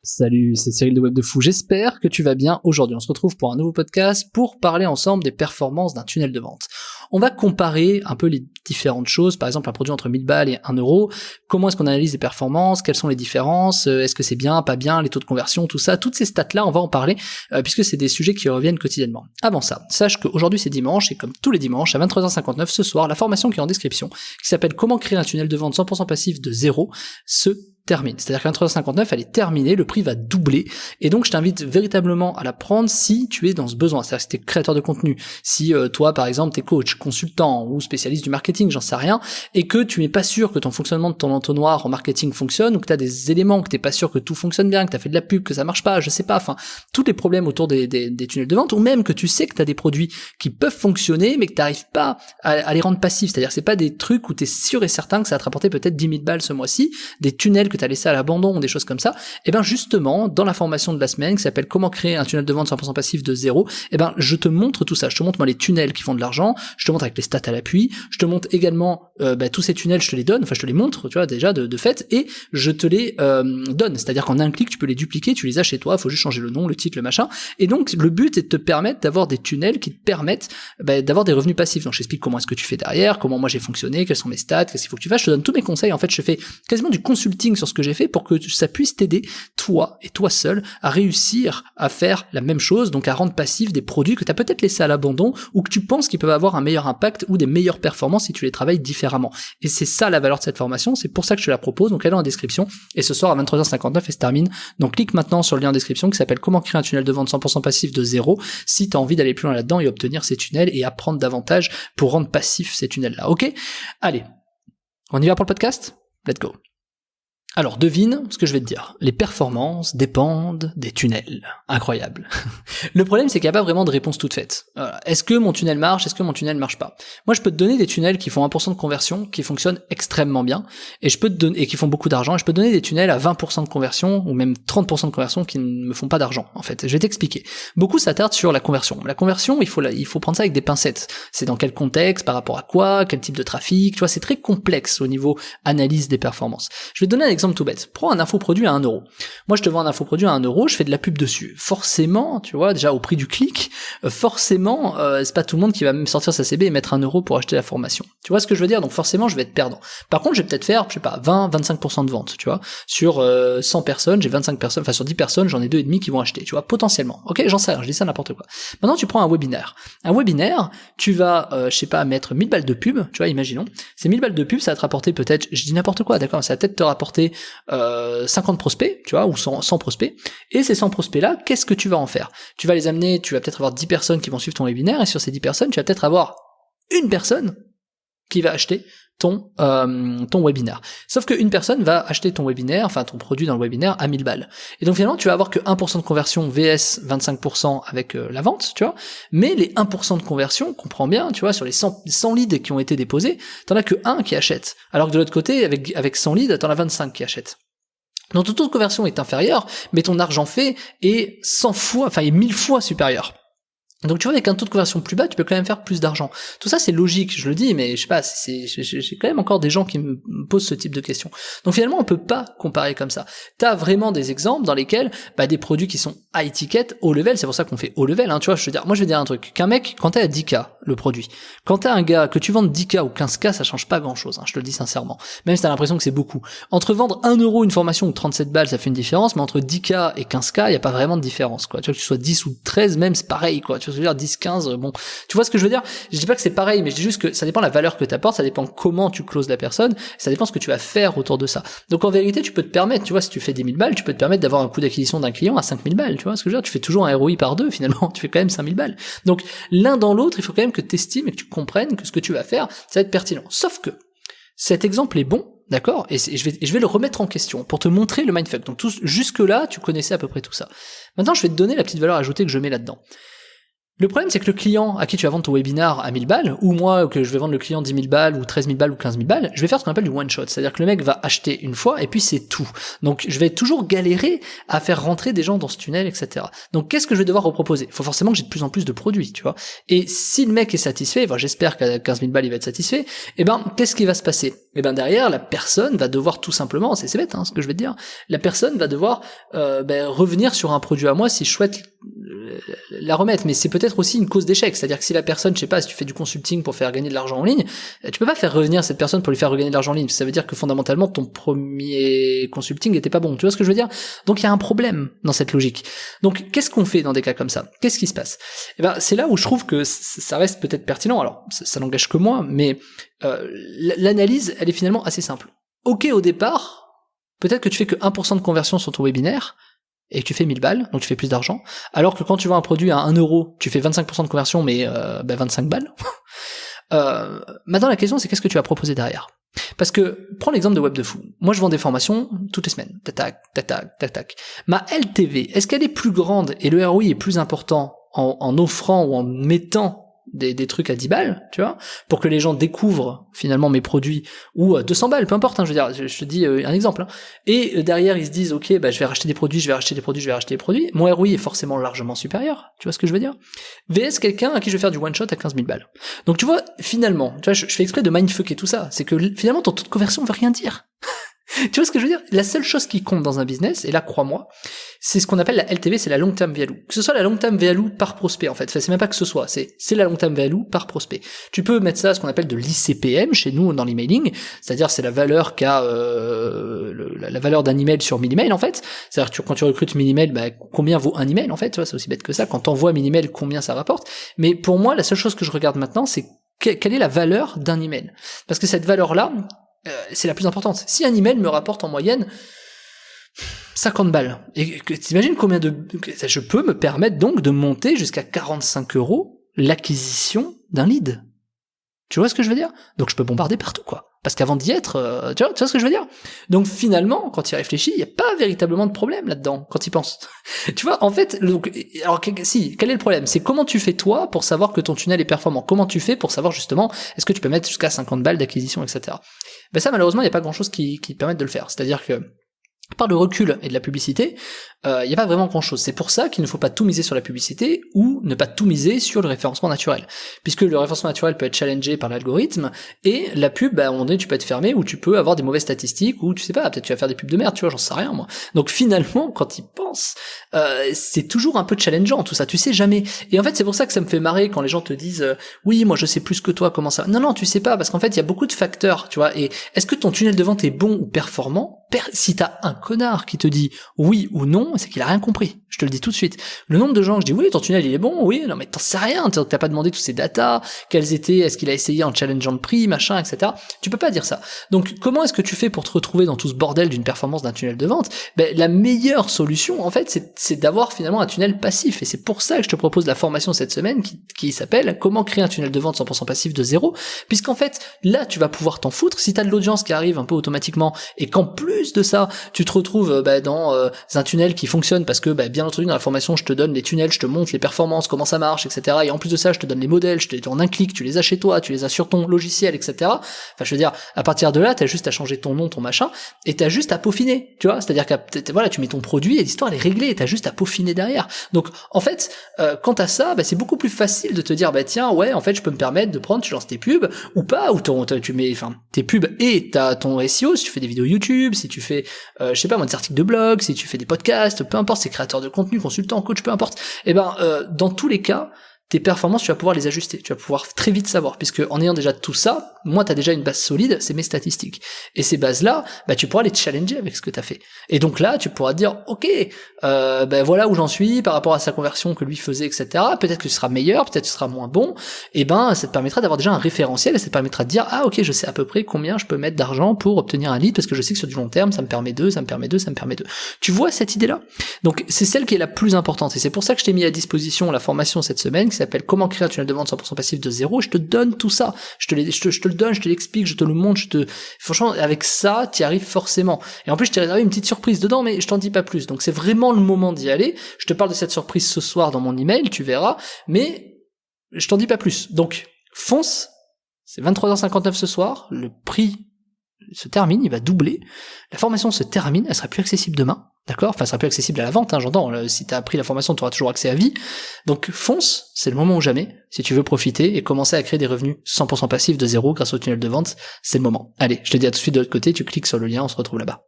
Salut, c'est Cyril de Web de Fou, j'espère que tu vas bien. Aujourd'hui, on se retrouve pour un nouveau podcast pour parler ensemble des performances d'un tunnel de vente. On va comparer un peu les différentes choses, par exemple un produit entre 1000 balles et 1 euro, comment est-ce qu'on analyse les performances, quelles sont les différences, est-ce que c'est bien, pas bien, les taux de conversion, tout ça, toutes ces stats-là, on va en parler, puisque c'est des sujets qui reviennent quotidiennement. Avant ça, sache qu'aujourd'hui c'est dimanche, et comme tous les dimanches, à 23h59 ce soir, la formation qui est en description, qui s'appelle Comment créer un tunnel de vente 100% passif de zéro, se termine. C'est-à-dire qu'à 23h59, elle est terminée, le prix va doubler, et donc je t'invite véritablement à la prendre si tu es dans ce besoin. C'est-à-dire si t'es créateur de contenu, si toi par exemple t'es coach, consultant ou spécialiste du marketing, j'en sais rien, et que tu n'es pas sûr que ton fonctionnement de ton entonnoir en marketing fonctionne, ou que t'as des éléments, que t'es pas sûr que tout fonctionne bien, que t'as fait de la pub, que ça marche pas, je sais pas, enfin, tous les problèmes autour des tunnels de vente, ou même que tu sais que t'as des produits qui peuvent fonctionner, mais que t'arrives pas à les rendre passifs. C'est-à-dire c'est pas des trucs où t'es sûr et certain que ça va te rapporter peut-être 10 000 balles ce mois-ci, des tunnels que t'as laissé à l'abandon ou des choses comme ça. Et ben justement, dans la formation de la semaine qui s'appelle Comment créer un tunnel de vente 100% passif de zéro, et ben je te montre tout ça. Je te montre moi les tunnels qui font de l'argent, je te montre avec les stats à l'appui, je te montre également tous ces tunnels, je te les donne, enfin je te les montre, tu vois déjà de fait, et je te les donne. C'est-à-dire qu'en un clic tu peux les dupliquer, tu les as chez toi, faut juste changer le nom, le titre, le machin. Et donc le but est de te permettre d'avoir des tunnels qui te permettent d'avoir des revenus passifs. Donc je t'explique comment est-ce que tu fais derrière, comment moi j'ai fonctionné, quels sont mes stats, qu'est-ce qu'il faut que tu fasses, je te donne tous mes conseils. En fait je fais quasiment du consulting sur ce que j'ai fait pour que ça puisse t'aider, toi et toi seul, à réussir à faire la même chose, donc à rendre passif des produits que tu as peut-être laissés à l'abandon ou que tu penses qu'ils peuvent avoir un meilleur impact ou des meilleures performances si tu les travailles différemment. Et c'est ça la valeur de cette formation, c'est pour ça que je te la propose, donc elle est en description, et ce soir à 23h59 elle se termine, donc clique maintenant sur le lien en description qui s'appelle Comment créer un tunnel de vente 100% passif de zéro, si tu as envie d'aller plus loin là-dedans et obtenir ces tunnels et apprendre davantage pour rendre passif ces tunnels-là, ok? Allez, on y va pour le podcast? Let's go. Alors devine ce que je vais te dire. Les performances dépendent des tunnels. Incroyable. Le problème c'est qu'il n'y a pas vraiment de réponse toute faite. Est-ce que mon tunnel marche? Est-ce que mon tunnel marche pas? Moi je peux te donner des tunnels qui font 1% de conversion, qui fonctionnent extrêmement bien, et je peux te donner, et qui font beaucoup d'argent, et je peux te donner des tunnels à 20% de conversion, ou même 30% de conversion qui ne me font pas d'argent, en fait. Je vais t'expliquer. Beaucoup s'attardent sur la conversion. La conversion, il faut prendre ça avec des pincettes. C'est dans quel contexte, par rapport à quoi, quel type de trafic, tu vois, c'est très complexe au niveau analyse des performances. Je vais te donner un exemple tout bête. Prends un infoproduit à 1 euro. Moi, je te vends un infoproduit à 1 euro, je fais de la pub dessus. Forcément, tu vois, déjà au prix du clic, forcément, c'est pas tout le monde qui va me sortir sa CB et mettre 1 euro pour acheter la formation. Tu vois ce que je veux dire? Donc forcément, je vais être perdant. Par contre, je vais peut-être faire, je sais pas, 20-25% de vente, tu vois. Sur 100 personnes, j'ai 25 personnes, enfin sur 10 personnes, j'en ai 2,5 qui vont acheter, tu vois, potentiellement. Ok, j'en sais rien, je dis ça n'importe quoi. Maintenant, tu prends un webinaire. Un webinaire, tu vas, je sais pas, mettre 1000 balles de pub, tu vois, imaginons. Ces 1000 balles de pub, ça va te rapporter peut-être, je dis n'importe quoi, d'accord, ça va peut-être te rapporter 50 prospects, tu vois, ou 100 prospects, et ces 100 prospects-là, qu'est-ce que tu vas en faire? Tu vas les amener, tu vas peut-être avoir 10 personnes qui vont suivre ton webinaire, et sur ces 10 personnes, tu vas peut-être avoir une personne qui va acheter ton webinaire. Sauf qu'une personne va acheter ton webinaire, enfin ton produit dans le webinaire à 1000 balles. Et donc finalement, tu vas avoir que 1% de conversion vs 25% avec la vente, tu vois, mais les 1% de conversion, comprends bien, tu vois, sur les 100 leads qui ont été déposés, t'en as que 1 qui achète. Alors que de l'autre côté, avec 100 leads, t'en as 25 qui achètent. Donc ton taux de conversion est inférieur, mais ton argent fait est 100 fois, enfin est 1000 fois supérieur. Donc tu vois, avec un taux de conversion plus bas, tu peux quand même faire plus d'argent. Tout ça c'est logique, je le dis, mais je sais pas, j'ai quand même encore des gens qui me posent ce type de questions. Donc finalement, on peut pas comparer comme ça. T'as vraiment des exemples dans lesquels des produits qui sont à étiquette haut level, c'est pour ça qu'on fait haut level, hein, tu vois, je vais dire un truc, qu'un mec, quand t'es à 10K le produit, quand t'as un gars, que tu vendes 10K ou 15K, ça change pas grand chose, hein, je te le dis sincèrement. Même si t'as l'impression que c'est beaucoup. Entre vendre 1 euro une formation ou 37 balles, ça fait une différence, mais entre 10K et 15K, y a pas vraiment de différence, quoi. Tu vois, que tu sois 10 ou 13, même, c'est pareil, quoi. Tu vois ce que je veux dire, 10, 15, bon. Tu vois ce que je veux dire? Je dis pas que c'est pareil, mais je dis juste que ça dépend de la valeur que t'apportes, ça dépend comment tu closes la personne, ça dépend ce que tu vas faire autour de ça. Donc en vérité, tu peux te permettre, tu vois, si tu fais 10 000 balles, tu peux te permettre d'avoir un coût d'acquisition d'un client à 5 000 balles, tu vois ce que je veux dire? Tu fais toujours un ROI par 2, finalement, tu fais quand même 5 000 balles. Donc, l'un dans l'autre, il faut quand même que tu estimes et que tu comprennes que ce que tu vas faire, ça va être pertinent. Sauf que, cet exemple est bon, d'accord? Et je vais le remettre en question pour te montrer le mindfuck. Donc jusque-là, tu connaissais à peu près tout ça. Maintenant, je vais te donner la petite valeur ajoutée que je mets là-dedans. Le problème, c'est que le client à qui tu vas vendre ton webinar à 1000 balles, ou moi, que je vais vendre le client 10 000 balles, ou 13 000 balles, ou 15 000 balles, je vais faire ce qu'on appelle du one shot. C'est-à-dire que le mec va acheter une fois, et puis c'est tout. Donc, je vais toujours galérer à faire rentrer des gens dans ce tunnel, etc. Donc, qu'est-ce que je vais devoir reproposer? Il faut forcément que j'ai de plus en plus de produits, tu vois. Et si le mec est satisfait, enfin, j'espère qu'à 15 000 balles, il va être satisfait, eh ben, qu'est-ce qui va se passer? Eh ben, derrière, la personne va devoir tout simplement, c'est bête, hein, ce que je vais te dire, la personne va devoir, revenir sur un produit à moi si je souhaite la remettre, mais c'est peut-être aussi une cause d'échec, c'est-à-dire que si la personne, je sais pas, si tu fais du consulting pour faire gagner de l'argent en ligne, tu peux pas faire revenir cette personne pour lui faire regagner de l'argent en ligne, ça veut dire que fondamentalement ton premier consulting était pas bon, tu vois ce que je veux dire? Donc il y a un problème dans cette logique. Donc qu'est-ce qu'on fait dans des cas comme ça? Qu'est-ce qui se passe? Eh ben c'est là où je trouve que ça reste peut-être pertinent, alors ça n'engage que moi, mais l'analyse, elle est finalement assez simple. Ok, au départ, peut-être que tu fais que 1% de conversion sur ton webinaire, et que tu fais 1000 balles, donc tu fais plus d'argent, alors que quand tu vends un produit à 1 euro, tu fais 25% de conversion, mais 25 balles. Maintenant, la question, c'est qu'est-ce que tu vas proposer derrière? Parce que, prends l'exemple de Web de Fou. Moi, je vends des formations toutes les semaines. Tac, tac, tac, tac, tac. Ma LTV, est-ce qu'elle est plus grande et le ROI est plus important en offrant ou en mettant des trucs à 10 balles, tu vois, pour que les gens découvrent finalement mes produits, ou à 200 balles, peu importe, hein, je veux dire, je te dis un exemple, hein. Et derrière ils se disent, ok, bah je vais racheter des produits, mon ROI est forcément largement supérieur, tu vois ce que je veux dire, VS quelqu'un à qui je vais faire du one shot à 15 000 balles. Donc tu vois, finalement, tu vois, je fais exprès de mindfucker tout ça, c'est que finalement ton taux de conversion veut rien dire. Tu vois ce que je veux dire? La seule chose qui compte dans un business, et là crois-moi, c'est ce qu'on appelle la LTV, c'est la long term value. Que ce soit la long term value par prospect en fait, enfin, c'est même pas que ce soit, c'est la long term value par prospect. Tu peux mettre ça à ce qu'on appelle de l'ICPM chez nous dans l'emailing, c'est-à-dire c'est la valeur qu'a la valeur d'un email sur 1000 emails en fait. C'est-à-dire que quand tu recrutes 1000 emails, bah, combien vaut un email en fait, tu vois, c'est aussi bête que ça. Quand t'envoies 1000 emails, combien ça rapporte. Mais pour moi, la seule chose que je regarde maintenant, c'est quelle est la valeur d'un email. Parce que cette valeur-là, c'est la plus importante. Si un email me rapporte en moyenne 50 balles, et que t'imagines combien je peux me permettre donc de monter jusqu'à 45 € l'acquisition d'un lead. Tu vois ce que je veux dire? Donc je peux bombarder partout, quoi. Parce qu'avant d'y être, tu vois ce que je veux dire? Donc finalement, quand il réfléchit, il n'y a pas véritablement de problème là-dedans, quand il pense. Tu vois, en fait, donc, alors si, quel est le problème? C'est comment tu fais toi pour savoir que ton tunnel est performant? Comment tu fais pour savoir justement, est-ce que tu peux mettre jusqu'à 50 balles d'acquisition, etc. Ben ça, malheureusement, il n'y a pas grand-chose qui permette de le faire. C'est-à-dire que, par le recul et de la publicité, il n'y a pas vraiment grand-chose. C'est pour ça qu'il ne faut pas tout miser sur la publicité ou ne pas tout miser sur le référencement naturel. Puisque le référencement naturel peut être challengé par l'algorithme, et la pub, bah, à un moment donné, tu peux être fermé, ou tu peux avoir des mauvaises statistiques, ou tu sais pas, peut-être tu vas faire des pubs de merde, tu vois, j'en sais rien, moi. Donc finalement, quand ils pensent, c'est toujours un peu challengeant, tout ça, tu sais jamais. Et en fait, c'est pour ça que ça me fait marrer quand les gens te disent, oui, moi je sais plus que toi, comment ça... Non, tu sais pas, parce qu'en fait, il y a beaucoup de facteurs, tu vois, et est-ce que ton tunnel de vente est bon ou performant? Si t'as un connard qui te dit oui ou non, c'est qu'il a rien compris. Je te le dis tout de suite. Le nombre de gens que je dis oui, ton tunnel il est bon, oui, non mais t'en sais rien, t'as pas demandé tous ces datas, quels étaient, est-ce qu'il a essayé en challengeant le prix, machin, etc. Tu peux pas dire ça. Donc comment est-ce que tu fais pour te retrouver dans tout ce bordel d'une performance d'un tunnel de vente? Ben la meilleure solution en fait, c'est d'avoir finalement un tunnel passif. Et c'est pour ça que je te propose la formation cette semaine qui s'appelle comment créer un tunnel de vente 100% passif de zéro, puisqu'en fait là tu vas pouvoir t'en foutre si t'as de l'audience qui arrive un peu automatiquement et qu'en plus de ça, tu te retrouves dans un tunnel qui fonctionne parce que bien entendu dans la formation je te donne les tunnels, je te montre les performances, comment ça marche, etc. Et en plus de ça je te donne les modèles, en un clic tu les as chez toi, tu les as sur ton logiciel, etc. Enfin je veux dire, à partir de là t'as juste à changer ton nom, ton machin, et t'as juste à peaufiner, tu vois, c'est-à-dire que voilà, tu mets ton produit et l'histoire elle est réglée, et t'as juste à peaufiner derrière. Donc en fait quant à ça, c'est beaucoup plus facile de te dire tiens ouais en fait je peux me permettre de prendre, tu lances tes pubs ou pas, ou tu mets tes pubs et t'as ton SEO, si tu fais des vidéos YouTube, si tu fais je sais pas moi des articles de blog, si tu fais des podcasts, peu importe, c'est créateur de contenu, consultant, coach, peu importe, dans tous les cas tes performances, tu vas pouvoir les ajuster, tu vas pouvoir très vite savoir, puisque en ayant déjà tout ça, moi t'as déjà une base solide, c'est mes statistiques. Et ces bases-là, tu pourras les challenger avec ce que t'as fait. Et donc là, tu pourras te dire, ok, voilà où j'en suis par rapport à sa conversion que lui faisait, etc. Peut-être que ce sera meilleur, peut-être que ce sera moins bon. Et ça te permettra d'avoir déjà un référentiel, et ça te permettra de dire, ah ok, je sais à peu près combien je peux mettre d'argent pour obtenir un lead, parce que je sais que sur du long terme, ça me permet de. Tu vois cette idée-là? Donc c'est celle qui est la plus importante, et c'est pour ça que je t'ai mis à disposition la formation cette semaine, qui s'appelle comment créer un tunnel de vente 100% passif de zéro. Je te donne tout ça, je te le donne, je te l'explique, je te le montre, franchement avec ça t'y arrives forcément. Et en plus je t'ai réservé une petite surprise dedans, mais je t'en dis pas plus, donc c'est vraiment le moment d'y aller. Je te parle de cette surprise ce soir dans mon email, tu verras, mais je t'en dis pas plus. Donc, fonce, c'est 23h59 ce soir, le prix se termine, il va doubler, la formation se termine, elle sera plus accessible demain, d'accord? Enfin, elle sera plus accessible à la vente, j'entends, si t'as pris la formation, tu auras toujours accès à vie. Donc, fonce, c'est le moment ou jamais, si tu veux profiter et commencer à créer des revenus 100% passifs de zéro grâce au tunnel de vente, c'est le moment. Allez, je te dis à tout de suite de l'autre côté, tu cliques sur le lien, on se retrouve là-bas.